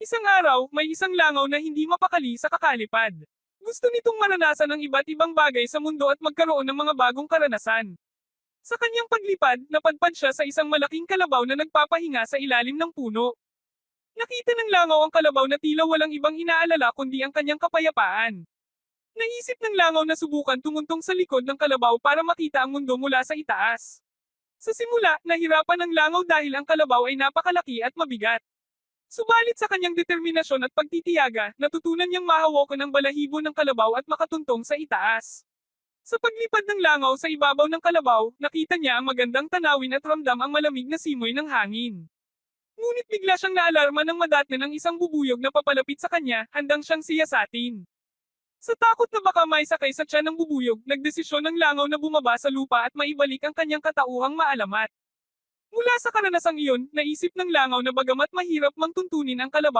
Isang araw, may isang langaw na hindi mapakali sa kakalipad. Gusto nitong maranasan ang iba't ibang bagay sa mundo at magkaroon ng mga bagong karanasan. Sa kanyang paglipad, napadpad siya sa isang malaking kalabaw na nagpapahinga sa ilalim ng puno. Nakita ng langaw ang kalabaw na tila walang ibang inaalala kundi ang kanyang kapayapaan. Naisip ng langaw na subukan tumuntong sa likod ng kalabaw para makita ang mundo mula sa itaas. Sa simula, nahirapan ang langaw dahil ang kalabaw ay napakalaki at mabigat. Subalit sa kanyang determinasyon at pagtitiyaga, natutunan niyang mahawakan ang balahibo ng kalabaw at makatuntong sa itaas. Sa paglipad ng langaw sa ibabaw ng kalabaw, nakita niya ang magandang tanawin at ramdam ang malamig na simoy ng hangin. Ngunit bigla siyang naalarma ng madatnan ng isang bubuyog na papalapit sa kanya, handang siyang siyasatin. Sa takot na baka may sakay sa tiyan ng bubuyog, nagdesisyon ng langaw na bumaba sa lupa at maibalik ang kanyang katauhang maalamat. Mula sa karanasang iyon, naisip ng langaw na bagamat mahirap mang tuntunin ang kalabaw,